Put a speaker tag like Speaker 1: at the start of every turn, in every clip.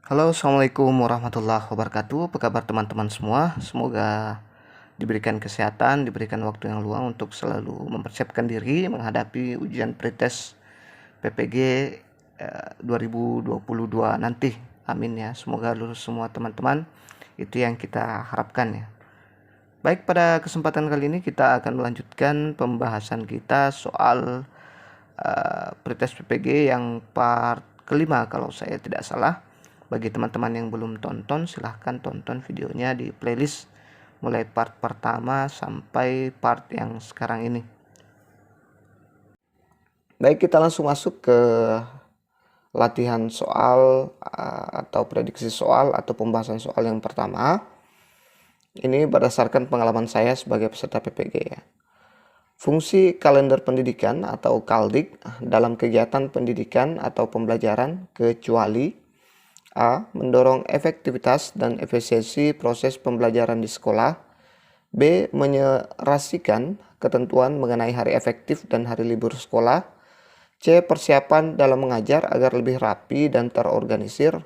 Speaker 1: Halo, assalamualaikum warahmatullahi wabarakatuh. Apa kabar teman-teman semua? Semoga diberikan kesehatan, diberikan waktu yang luang untuk selalu mempersiapkan diri menghadapi ujian pretest PPG 2022 nanti. Amin ya. Semoga lulus semua teman-teman. Itu yang kita harapkan ya. Baik, pada kesempatan kali ini kita akan melanjutkan pembahasan kita soal pretest PPG yang part kelima kalau saya tidak salah. Bagi teman-teman yang belum tonton, silahkan tonton videonya di playlist mulai part pertama sampai part yang sekarang ini. Baik, kita langsung masuk ke latihan soal atau prediksi soal atau pembahasan soal yang pertama. Ini berdasarkan pengalaman saya sebagai peserta PPG ya. Fungsi kalender pendidikan atau KALDIK dalam kegiatan pendidikan atau pembelajaran kecuali A. Mendorong efektivitas dan efisiensi proses pembelajaran di sekolah. B. Menyerasikan ketentuan mengenai hari efektif dan hari libur sekolah. C. Persiapan dalam mengajar agar lebih rapi dan terorganisir.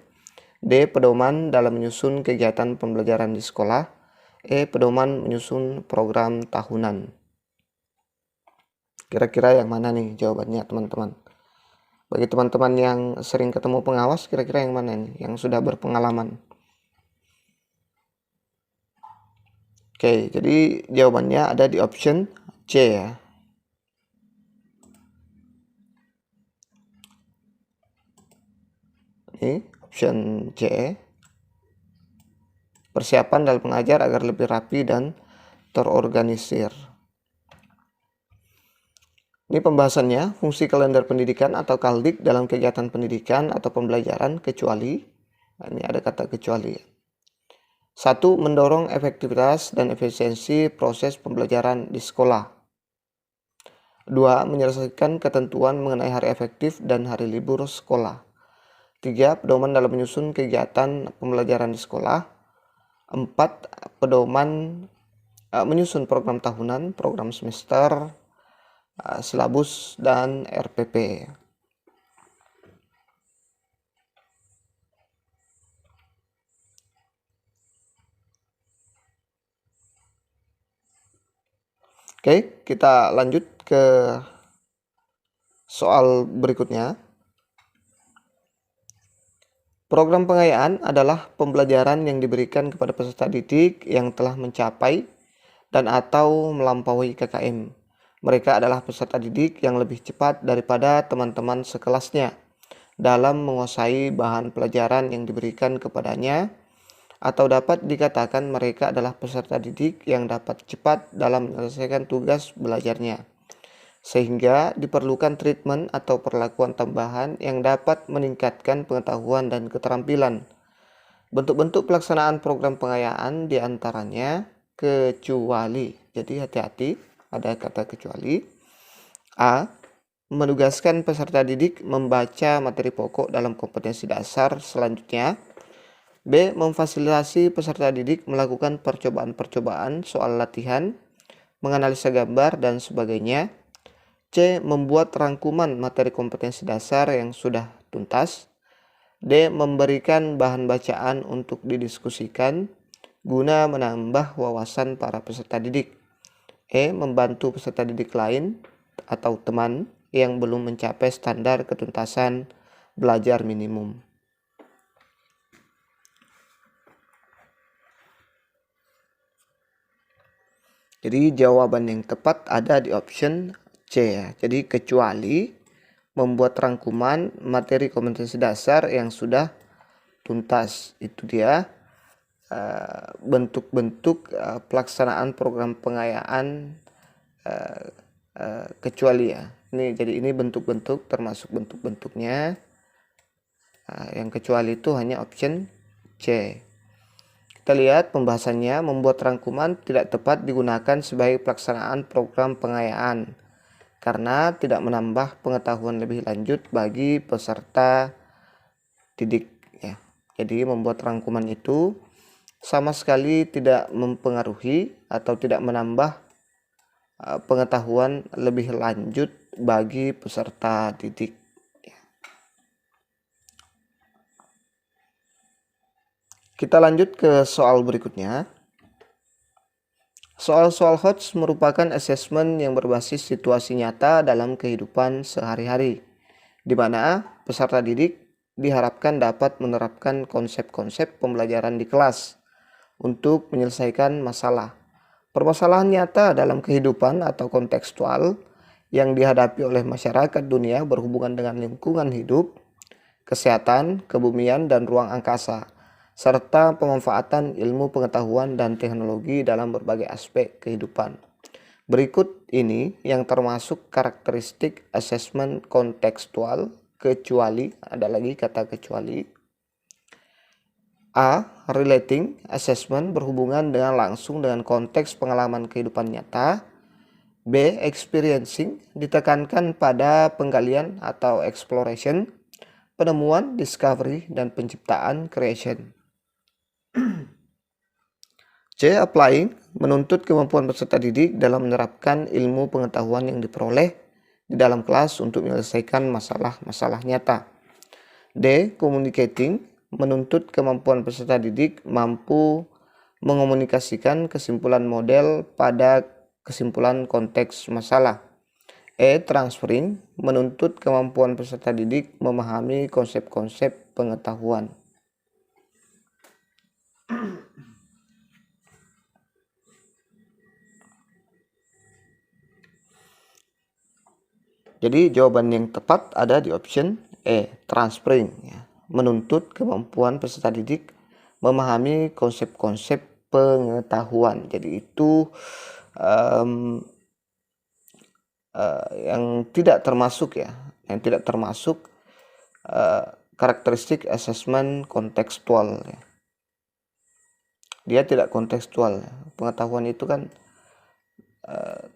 Speaker 1: D. Pedoman dalam menyusun kegiatan pembelajaran di sekolah. E. Pedoman menyusun program tahunan. Kira-kira yang mana nih jawabannya teman-teman? Bagi teman-teman yang sering ketemu pengawas, kira-kira yang mana nih yang sudah berpengalaman? Oke, jadi jawabannya ada di option C ya. Ini option C. Persiapan dalam mengajar agar lebih rapi dan terorganisir. Ini pembahasannya, fungsi kalender pendidikan atau KALDIK dalam kegiatan pendidikan atau pembelajaran kecuali. Nah, ini ada kata kecuali. 1. Mendorong efektivitas dan efisiensi proses pembelajaran di sekolah. 2. Menyelesaikan ketentuan mengenai hari efektif dan hari libur sekolah. 3. Pedoman dalam menyusun kegiatan pembelajaran di sekolah. 4. Pedoman menyusun program tahunan, program semester, silabus, dan RPP. Oke, kita lanjut ke soal berikutnya. Program pengayaan adalah pembelajaran yang diberikan kepada peserta didik yang telah mencapai dan atau melampaui KKM. Mereka adalah peserta didik yang lebih cepat daripada teman-teman sekelasnya dalam menguasai bahan pelajaran yang diberikan kepadanya, atau dapat dikatakan mereka adalah peserta didik yang dapat cepat dalam menyelesaikan tugas belajarnya, sehingga diperlukan treatment atau perlakuan tambahan yang dapat meningkatkan pengetahuan dan keterampilan. Bentuk-bentuk pelaksanaan program pengayaan diantaranya kecuali. Jadi hati-hati, ada kata kecuali. A. Menugaskan peserta didik membaca materi pokok dalam kompetensi dasar selanjutnya. B. Memfasilitasi peserta didik melakukan percobaan-percobaan soal latihan, menganalisa gambar, dan sebagainya. C. Membuat rangkuman materi kompetensi dasar yang sudah tuntas. D. Memberikan bahan bacaan untuk didiskusikan guna menambah wawasan para peserta didik. E. Membantu peserta didik lain atau teman yang belum mencapai standar ketuntasan belajar minimum. Jadi jawaban yang tepat ada di option C ya. Jadi kecuali membuat rangkuman materi kompetensi dasar yang sudah tuntas. Itu dia bentuk-bentuk pelaksanaan program pengayaan kecuali ya. Jadi ini bentuk-bentuk termasuk bentuk-bentuknya. Yang kecuali itu hanya option C. Kita lihat pembahasannya, membuat rangkuman tidak tepat digunakan sebagai pelaksanaan program pengayaan karena tidak menambah pengetahuan lebih lanjut bagi peserta didik ya. Jadi membuat rangkuman itu sama sekali tidak mempengaruhi atau tidak menambah pengetahuan lebih lanjut bagi peserta didik. Kita lanjut ke soal berikutnya. Soal-soal HOTS merupakan asesmen yang berbasis situasi nyata dalam kehidupan sehari-hari, di mana peserta didik diharapkan dapat menerapkan konsep-konsep pembelajaran di kelas untuk menyelesaikan masalah. Permasalahan nyata dalam kehidupan atau kontekstual yang dihadapi oleh masyarakat dunia berhubungan dengan lingkungan hidup, kesehatan, kebumian, dan ruang angkasa, serta pemanfaatan ilmu pengetahuan dan teknologi dalam berbagai aspek kehidupan. Berikut ini yang termasuk karakteristik asesmen kontekstual, kecuali, ada lagi kata kecuali. A. Relating assessment berhubungan dengan langsung dengan konteks pengalaman kehidupan nyata. B. Experiencing ditekankan pada penggalian atau exploration, penemuan, discovery, dan penciptaan, creation. C. Applying menuntut kemampuan peserta didik dalam menerapkan ilmu pengetahuan yang diperoleh di dalam kelas untuk menyelesaikan masalah-masalah nyata. D. Communicating menuntut kemampuan peserta didik mampu mengomunikasikan kesimpulan model pada kesimpulan konteks masalah. E. Transferring menuntut kemampuan peserta didik memahami konsep-konsep pengetahuan. Jadi jawaban yang tepat ada di option E, transferring, ya. Menuntut kemampuan peserta didik memahami konsep-konsep pengetahuan. Jadi itu yang tidak termasuk, ya, yang tidak termasuk karakteristik asesmen kontekstual, ya. Dia tidak kontekstual, ya. Pengetahuan itu kan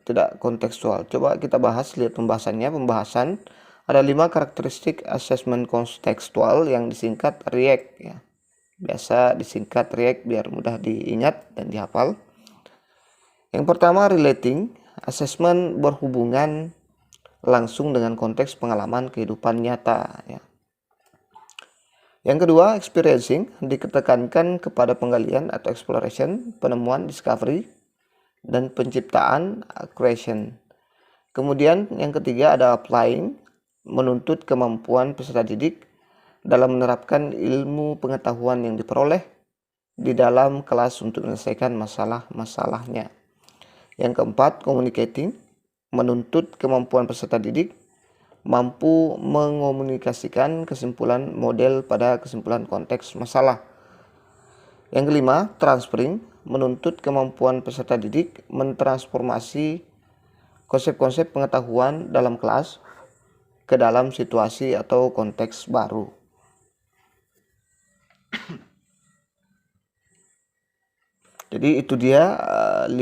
Speaker 1: tidak kontekstual. Coba kita bahas, lihat pembahasannya. Pembahasan ada 5 karakteristik asesmen kontekstual yang disingkat REACT, ya. Biasa disingkat REACT biar mudah diingat dan dihafal. Yang pertama, relating assessment berhubungan langsung dengan konteks pengalaman kehidupan nyata, ya. Yang kedua, experiencing ditekankan kepada penggalian atau exploration, penemuan, discovery, dan penciptaan, creation. Kemudian yang ketiga ada applying, menuntut kemampuan peserta didik dalam menerapkan ilmu pengetahuan yang diperoleh di dalam kelas untuk menyelesaikan masalah-masalahnya. Yang keempat, communicating, menuntut kemampuan peserta didik mampu mengomunikasikan kesimpulan model pada kesimpulan konteks masalah. Yang kelima, transferring, menuntut kemampuan peserta didik mentransformasi konsep-konsep pengetahuan dalam kelas ke dalam situasi atau konteks baru. Jadi itu dia 5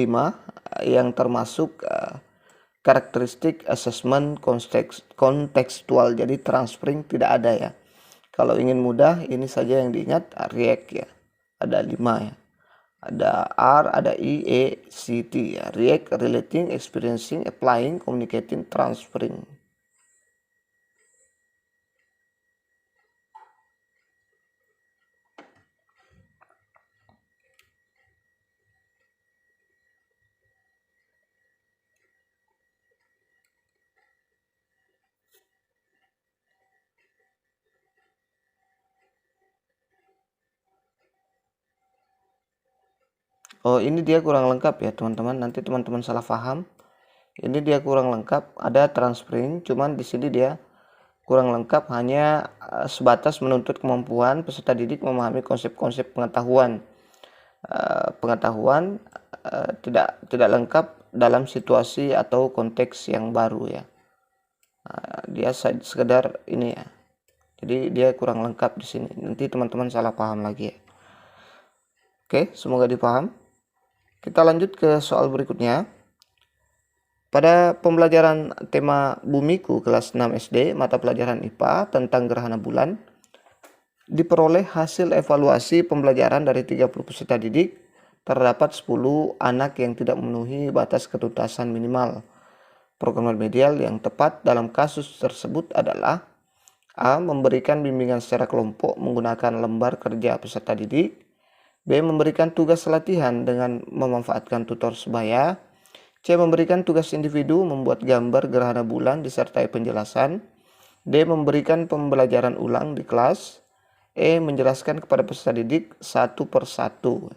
Speaker 1: yang termasuk karakteristik asesmen kontekstual. Jadi transferring tidak ada, ya. Kalau ingin mudah, ini saja yang diingat, REACT, ya. Ada 5, ya. Ada R, ada I, E, C, T, ya. React, relating, experiencing, applying, communicating, transferring. Oh, ini dia kurang lengkap, ya teman-teman. Nanti teman-teman salah paham. Ini dia kurang lengkap. Ada transferring, cuman di sini dia kurang lengkap, hanya sebatas menuntut kemampuan peserta didik memahami konsep-konsep pengetahuan. Tidak lengkap dalam situasi atau konteks yang baru, ya. Dia sekedar ini, ya. Jadi dia kurang lengkap di sini. Nanti teman-teman salah paham lagi, ya. Oke, semoga dipaham. Kita lanjut ke soal berikutnya. Pada pembelajaran tema Bumiku kelas 6 SD, mata pelajaran IPA tentang gerhana bulan, diperoleh hasil evaluasi pembelajaran dari 30 peserta didik, terdapat 10 anak yang tidak memenuhi batas ketuntasan minimal. Program remedial yang tepat dalam kasus tersebut adalah A. Memberikan bimbingan secara kelompok menggunakan lembar kerja peserta didik. B. Memberikan tugas latihan dengan memanfaatkan tutor sebaya. C. Memberikan tugas individu membuat gambar gerhana bulan disertai penjelasan. D. Memberikan pembelajaran ulang di kelas. E. Menjelaskan kepada peserta didik satu per satu.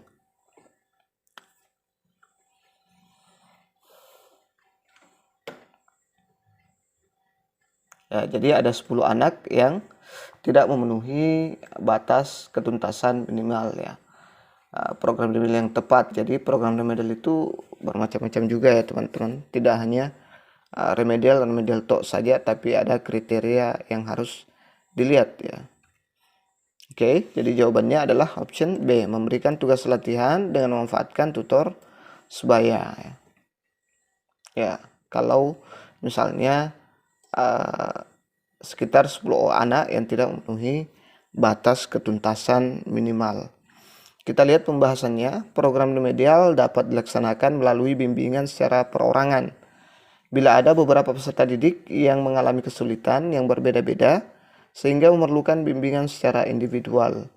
Speaker 1: Ya, jadi ada 10 anak yang tidak memenuhi batas ketuntasan minimal ya. Program remedial yang tepat. Jadi program remedial itu bermacam-macam juga ya teman-teman. Tidak hanya remedial tok saja, tapi ada kriteria yang harus dilihat ya. Oke, jadi jawabannya adalah option B, memberikan tugas latihan dengan memanfaatkan tutor sebaya. Ya, kalau misalnya sekitar 10 anak yang tidak memenuhi batas ketuntasan minimal. Kita lihat pembahasannya. Program remedial dapat dilaksanakan melalui bimbingan secara perorangan. Bila ada beberapa peserta didik yang mengalami kesulitan yang berbeda-beda, sehingga memerlukan bimbingan secara individual.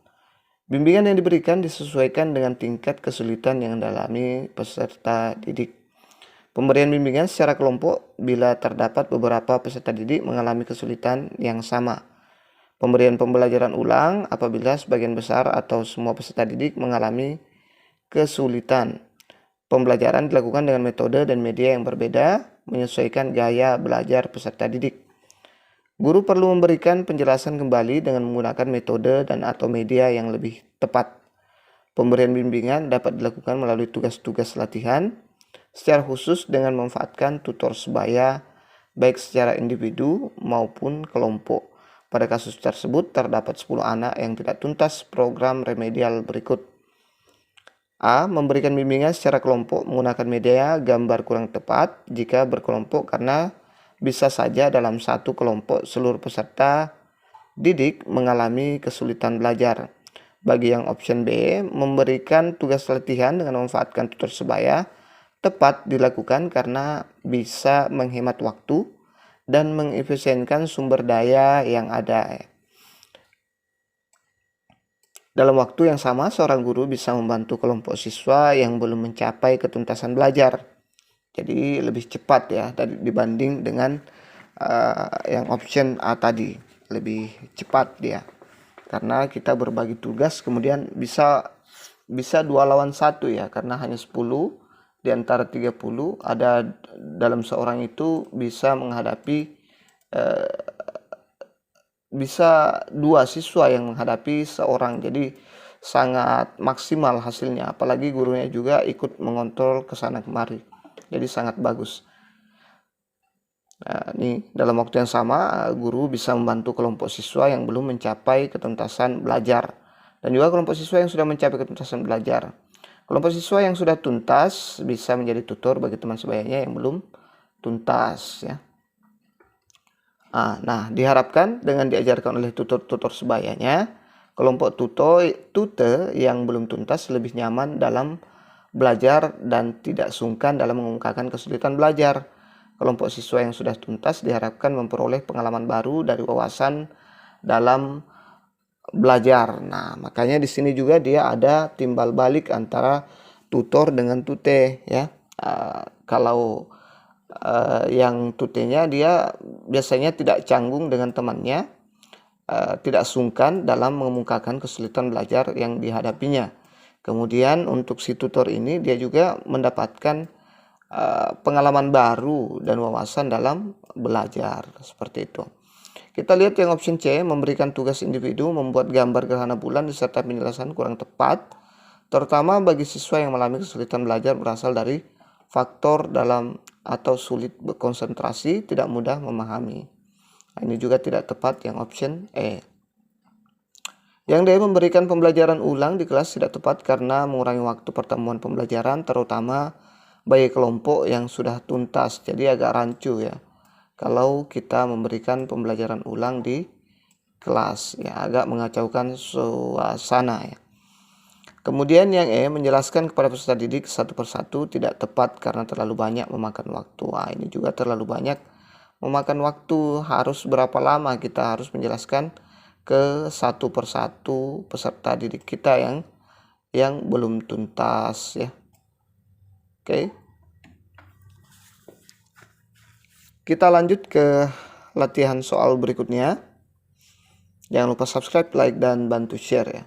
Speaker 1: Bimbingan yang diberikan disesuaikan dengan tingkat kesulitan yang dialami peserta didik. Pemberian bimbingan secara kelompok bila terdapat beberapa peserta didik mengalami kesulitan yang sama. Pemberian pembelajaran ulang apabila sebagian besar atau semua peserta didik mengalami kesulitan. Pembelajaran dilakukan dengan metode dan media yang berbeda, menyesuaikan gaya belajar peserta didik. Guru perlu memberikan penjelasan kembali dengan menggunakan metode dan atau media yang lebih tepat. Pemberian bimbingan dapat dilakukan melalui tugas-tugas latihan, secara khusus dengan memanfaatkan tutor sebaya, baik secara individu maupun kelompok. Pada kasus tersebut terdapat 10 anak yang tidak tuntas program remedial berikut. A. Memberikan bimbingan secara kelompok menggunakan media gambar kurang tepat jika berkelompok karena bisa saja dalam satu kelompok seluruh peserta didik mengalami kesulitan belajar. Bagi yang option B, memberikan tugas latihan dengan memanfaatkan tutor sebaya tepat dilakukan karena bisa menghemat waktu dan mengefisienkan sumber daya yang ada. Dalam waktu yang sama, seorang guru bisa membantu kelompok siswa yang belum mencapai ketuntasan belajar. Jadi lebih cepat ya dibanding dengan yang option A tadi. Lebih cepat dia. Karena kita berbagi tugas kemudian bisa 2 lawan 1 ya, karena hanya 10 di antara 30 ada dalam seorang itu bisa menghadapi bisa 2 siswa yang menghadapi seorang, jadi sangat maksimal hasilnya, apalagi gurunya juga ikut mengontrol kesana kemari, jadi sangat bagus. Nah, ini dalam waktu yang sama guru bisa membantu kelompok siswa yang belum mencapai ketuntasan belajar dan juga kelompok siswa yang sudah mencapai ketuntasan belajar. Kelompok siswa yang sudah tuntas bisa menjadi tutor bagi teman sebayanya yang belum tuntas ya. Nah, diharapkan dengan diajarkan oleh tutor sebayanya, kelompok tutor yang belum tuntas lebih nyaman dalam belajar dan tidak sungkan dalam mengemukakan kesulitan belajar. Kelompok siswa yang sudah tuntas diharapkan memperoleh pengalaman baru dari wawasan dalam belajar. Nah, makanya di sini juga dia ada timbal balik antara tutor dengan tute ya. Kalau yang tutenya dia biasanya tidak canggung dengan temannya, tidak sungkan dalam mengemukakan kesulitan belajar yang dihadapinya. Kemudian untuk si tutor ini dia juga mendapatkan pengalaman baru dan wawasan dalam belajar seperti itu. Kita lihat yang option C, memberikan tugas individu membuat gambar gerhana bulan disertai penjelasan kurang tepat, terutama bagi siswa yang mengalami kesulitan belajar berasal dari faktor dalam atau sulit berkonsentrasi, tidak mudah memahami. Nah, ini juga tidak tepat yang option E. Yang D, memberikan pembelajaran ulang di kelas tidak tepat karena mengurangi waktu pertemuan pembelajaran, terutama bagi kelompok yang sudah tuntas. Jadi agak rancu ya kalau kita memberikan pembelajaran ulang di kelas ya, agak mengacaukan suasana ya. Kemudian yang E, menjelaskan kepada peserta didik satu persatu tidak tepat karena terlalu banyak memakan waktu. Ini juga terlalu banyak memakan waktu. Harus berapa lama kita harus menjelaskan ke satu persatu peserta didik kita yang yang belum tuntas ya. Oke. Kita lanjut ke latihan soal berikutnya. Jangan lupa subscribe, like, dan bantu share ya.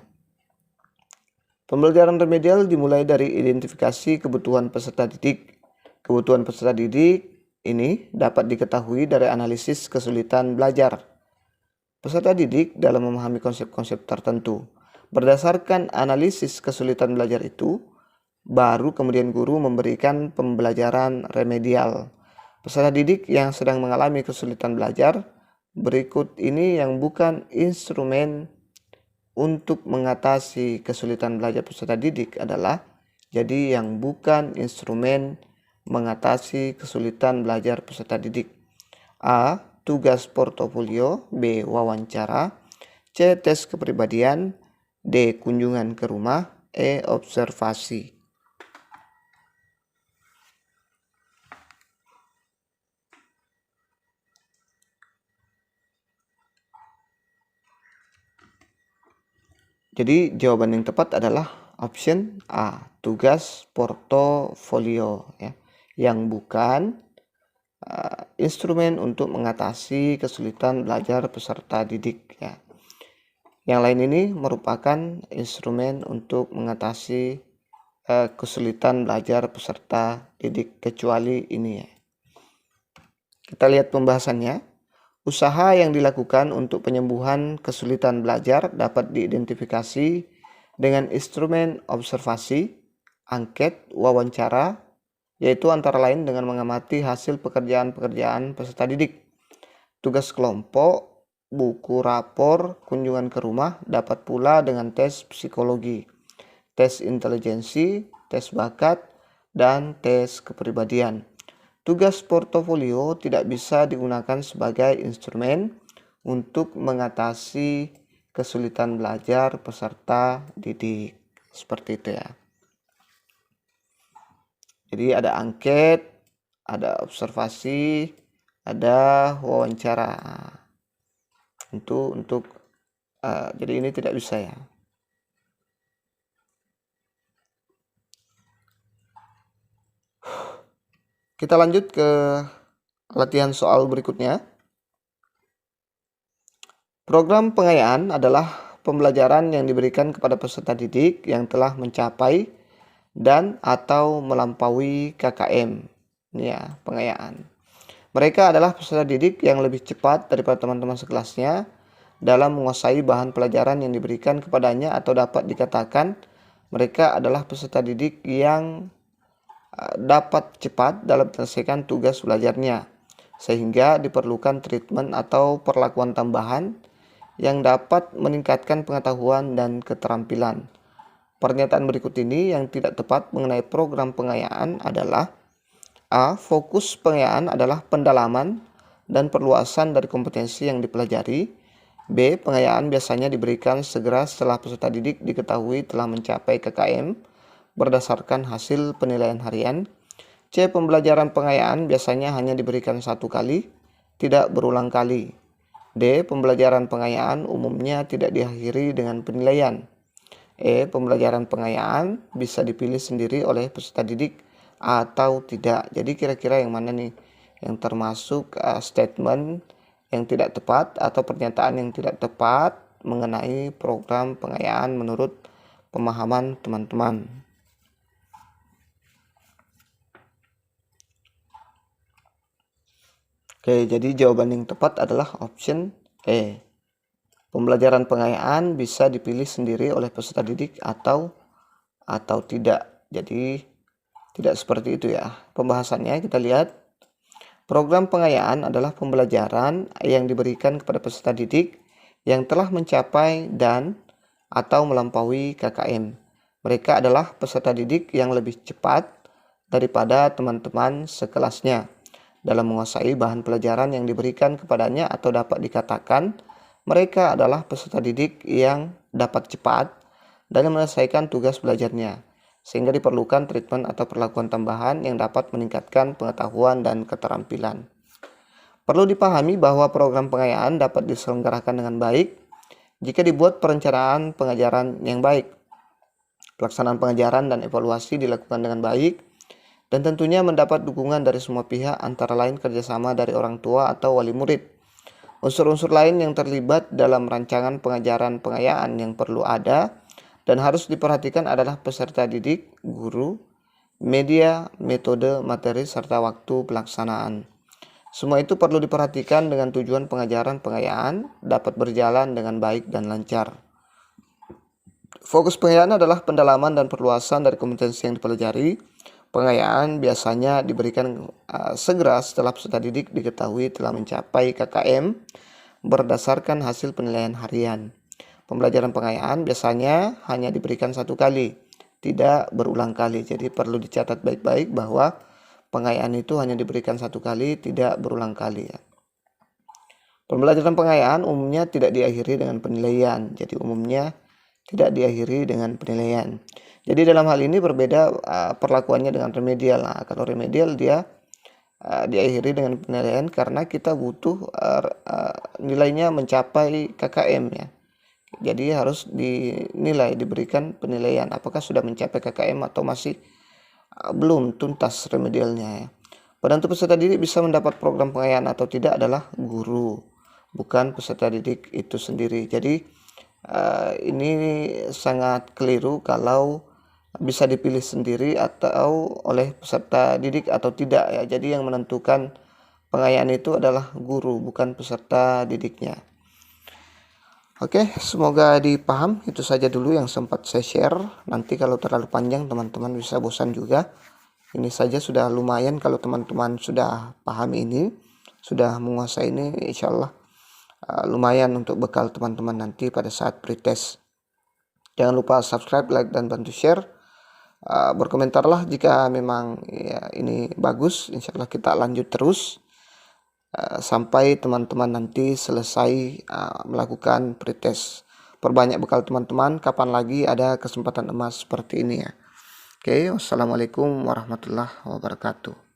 Speaker 1: Pembelajaran remedial dimulai dari identifikasi kebutuhan peserta didik. Kebutuhan peserta didik ini dapat diketahui dari analisis kesulitan belajar peserta didik dalam memahami konsep-konsep tertentu. Berdasarkan analisis kesulitan belajar itu, baru kemudian guru memberikan pembelajaran remedial. Peserta didik yang sedang mengalami kesulitan belajar berikut ini yang bukan instrumen untuk mengatasi kesulitan belajar peserta didik adalah jadi yang bukan instrumen mengatasi kesulitan belajar peserta didik. A. Tugas portofolio. B. Wawancara. C. Tes kepribadian. D. Kunjungan ke rumah. E. Observasi. Jadi jawaban yang tepat adalah option A. Tugas portofolio ya, yang bukan instrumen untuk mengatasi kesulitan belajar peserta didik ya. Yang lain ini merupakan instrumen untuk mengatasi kesulitan belajar peserta didik kecuali ini ya. Kita lihat pembahasannya. Usaha yang dilakukan untuk penyembuhan kesulitan belajar dapat diidentifikasi dengan instrumen observasi, angket, wawancara, yaitu antara lain dengan mengamati hasil pekerjaan-pekerjaan peserta didik, tugas kelompok, buku rapor, kunjungan ke rumah, dapat pula dengan tes psikologi, tes intelijensi, tes bakat, dan tes kepribadian. Tugas portofolio tidak bisa digunakan sebagai instrumen untuk mengatasi kesulitan belajar peserta didik. Seperti itu ya. Jadi ada angket, ada observasi, ada wawancara. Jadi ini tidak bisa ya. Kita lanjut ke latihan soal berikutnya. Program pengayaan adalah pembelajaran yang diberikan kepada peserta didik yang telah mencapai dan atau melampaui KKM. Ini ya, pengayaan. Mereka adalah peserta didik yang lebih cepat daripada teman-teman sekelasnya dalam menguasai bahan pelajaran yang diberikan kepadanya, atau dapat dikatakan mereka adalah peserta didik yang dapat cepat dalam menyelesaikan tugas belajarnya, sehingga diperlukan treatment atau perlakuan tambahan yang dapat meningkatkan pengetahuan dan keterampilan. Pernyataan berikut ini yang tidak tepat mengenai program pengayaan adalah: A. Fokus pengayaan adalah pendalaman dan perluasan dari kompetensi yang dipelajari. B. Pengayaan biasanya diberikan segera setelah peserta didik diketahui telah mencapai KKM berdasarkan hasil penilaian harian. C. Pembelajaran pengayaan biasanya hanya diberikan satu kali, tidak berulang kali. D. Pembelajaran pengayaan umumnya tidak diakhiri dengan penilaian. E. Pembelajaran pengayaan bisa dipilih sendiri oleh peserta didik atau tidak. Jadi kira-kira yang mana nih yang termasuk statement yang tidak tepat atau pernyataan yang tidak tepat mengenai program pengayaan menurut pemahaman teman-teman. Oke, jadi jawaban yang tepat adalah option E. Pembelajaran pengayaan bisa dipilih sendiri oleh peserta didik atau tidak. Jadi tidak seperti itu ya. Pembahasannya kita lihat. Program pengayaan adalah pembelajaran yang diberikan kepada peserta didik yang telah mencapai dan atau melampaui KKM. Mereka adalah peserta didik yang lebih cepat daripada teman-teman sekelasnya dalam menguasai bahan pelajaran yang diberikan kepadanya, atau dapat dikatakan mereka adalah peserta didik yang dapat cepat dalam menyelesaikan tugas belajarnya, sehingga diperlukan treatment atau perlakuan tambahan yang dapat meningkatkan pengetahuan dan keterampilan. Perlu dipahami bahwa program pengayaan dapat diselenggarakan dengan baik jika dibuat perencanaan pengajaran yang baik. Pelaksanaan pengajaran dan evaluasi dilakukan dengan baik, dan tentunya mendapat dukungan dari semua pihak, antara lain kerjasama dari orang tua atau wali murid. Unsur-unsur lain yang terlibat dalam rancangan pengajaran pengayaan yang perlu ada dan harus diperhatikan adalah peserta didik, guru, media, metode, materi, serta waktu pelaksanaan. Semua itu perlu diperhatikan dengan tujuan pengajaran pengayaan dapat berjalan dengan baik dan lancar. Fokus pengayaan adalah pendalaman dan perluasan dari kompetensi yang dipelajari. Pengayaan biasanya diberikan segera setelah peserta didik diketahui telah mencapai KKM berdasarkan hasil penilaian harian. Pembelajaran pengayaan biasanya hanya diberikan satu kali, tidak berulang kali. Jadi perlu dicatat baik-baik bahwa pengayaan itu hanya diberikan satu kali, tidak berulang kali ya. Pembelajaran pengayaan umumnya tidak diakhiri dengan penilaian. Jadi umumnya tidak diakhiri dengan penilaian. Jadi dalam hal ini berbeda perlakuannya dengan remedial. Nah, kalau remedial dia diakhiri dengan penilaian karena kita butuh nilainya mencapai KKM ya. Jadi harus dinilai, diberikan penilaian apakah sudah mencapai KKM atau masih belum tuntas remedialnya ya. Penentu peserta didik bisa mendapat program pengayaan atau tidak adalah guru, bukan peserta didik itu sendiri. Jadi ini sangat keliru kalau bisa dipilih sendiri atau oleh peserta didik atau tidak ya. Jadi yang menentukan pengayaan itu adalah guru, bukan peserta didiknya. Oke, semoga dipaham. Itu saja dulu yang sempat saya share. Nanti kalau terlalu panjang teman-teman bisa bosan juga. Ini saja sudah lumayan kalau teman-teman sudah paham ini, sudah menguasai ini, insya Allah lumayan untuk bekal teman-teman nanti pada saat pretest. Jangan lupa subscribe, like, dan bantu share. Berkomentarlah jika memang ya, ini bagus. Insya Allah kita lanjut terus sampai teman-teman nanti selesai melakukan pretest. Perbanyak bekal teman-teman, kapan lagi ada kesempatan emas seperti ini ya. Oke, wassalamualaikum warahmatullahi wabarakatuh.